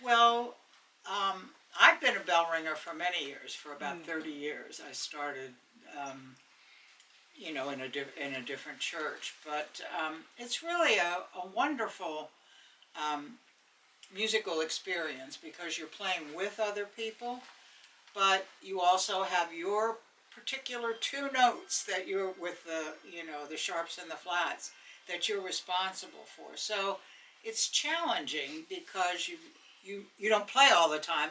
Well, I've been a bell ringer for many years, for about 30 years. I started, in a different church, but it's really a wonderful um, musical experience because you're playing with other people, but you also have your particular two notes that you're with the sharps and the flats that you're responsible for. So it's challenging because you don't play all the time,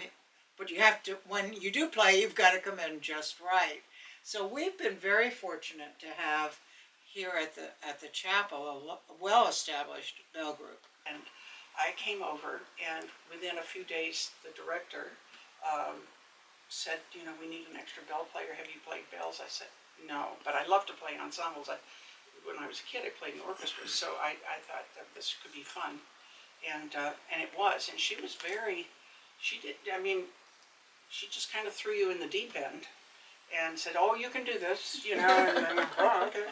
but you have to, when you do play, you've got to come in just right. So we've been very fortunate to have here at the chapel a well-established bell group. And I came over, and within a few days, the director said, we need an extra bell player. Have you played bells? I said, no, but I love to play ensembles. When I was a kid, I played in orchestras, so I thought that this could be fun. And it was. And she was she just kind of threw you in the deep end and said, oh, you can do this, and I went, oh, okay.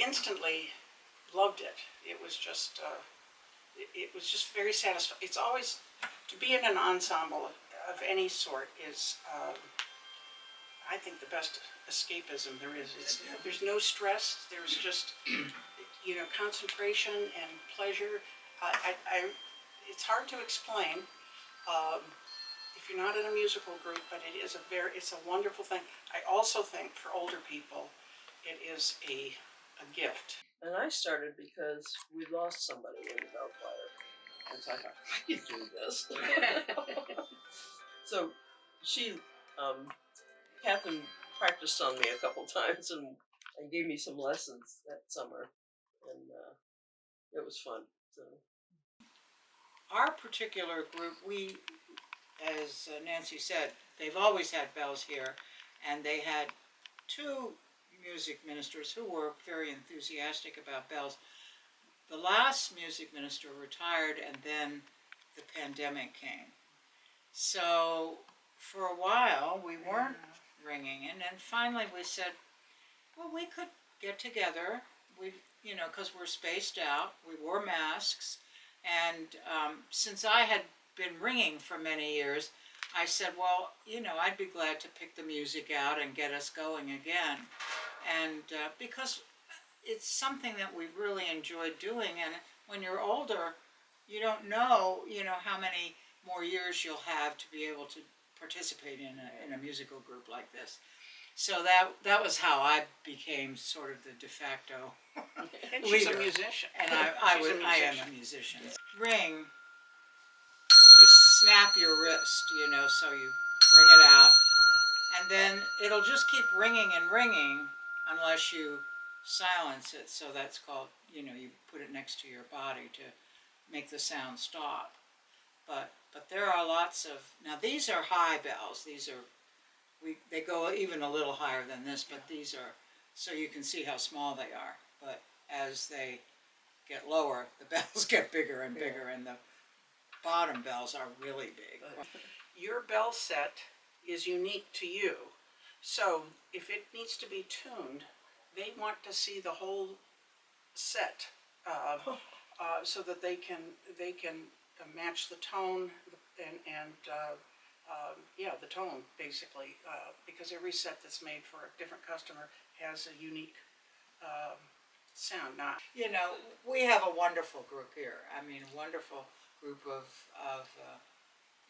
Instantly loved it. It was just very satisfying. It's always, to be in an ensemble of any sort is, I think, the best escapism there is. There's no stress. There's just, concentration and pleasure. It's hard to explain if you're not in a musical group, but it's a wonderful thing. I also think for older people, it is a gift. And I started because we lost somebody in the bell choir. And so I thought, I can do this. So Katherine practiced on me a couple times and gave me some lessons that summer. And it was fun. So Our particular group, as Nancy said, they've always had bells here, and they had two music ministers who were very enthusiastic about bells. The last music minister retired, and then the pandemic came. So for a while we weren't ringing, and then finally we said, well, we could get together. Because we're spaced out, we wore masks, and since I had been ringing for many years, I said, well, I'd be glad to pick the music out and get us going again. And because it's something that we really enjoyed doing, and when you're older, you don't know, how many more years you'll have to be able to participate in a musical group like this. So that was how I became sort of the de facto And she's leader. a musician. And I am a musician. Ring, you snap your wrist, so you bring it out, and then it'll just keep ringing and ringing unless you silence it. So that's called, you put it next to your body to make the sound stop. But there are lots of, now these are high bells. They go even a little higher than this, but these are, so you can see how small they are. But as they get lower, the bells get bigger and bigger, and the bottom bells are really big. Your bell set is unique to you. So if it needs to be tuned, they want to see the whole set so that they can match the tone and the tone basically, because every set that's made for a different customer has a unique sound. We have a wonderful group here. I mean, a wonderful group of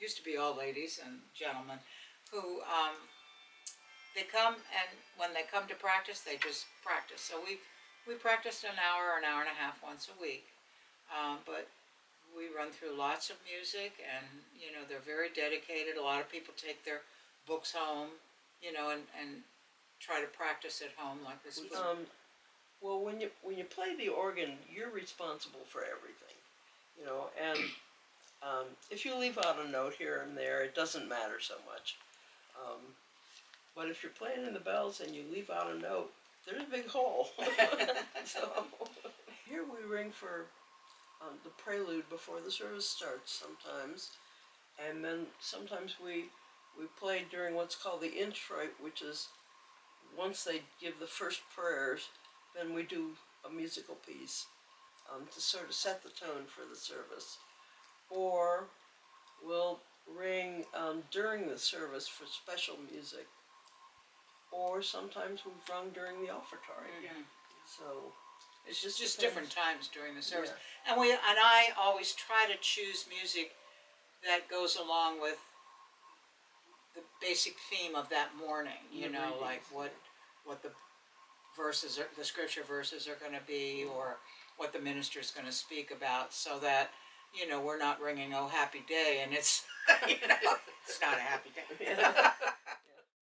used to be all ladies and gentlemen who they come, and when they come to practice, they just practice. So we practiced an hour and a half once a week, but we run through lots of music, and they're very dedicated. A lot of people take their books home, and try to practice at home like this. Well, when you play the organ, you're responsible for everything, and if you leave out a note here and there, it doesn't matter so much. But if you're playing in the bells and you leave out a note, there's a big hole. So here we ring for the prelude before the service starts sometimes, and then sometimes we play during what's called the introit, which is once they give the first prayers, then we do a musical piece to sort of set the tone for the service. or we'll ring during the service for special music, or sometimes we've rung during the offertory. Mhm. So It's just just depends. different times during the service. Yeah. And I always try to choose music that goes along with the basic theme of that morning, you The know, like readings, what the verses are, the scripture verses are going to be, or what the minister's going to speak about, so that, you know, we're not ringing "Oh Happy Day" and it's, you know, it's not a happy day. Yeah.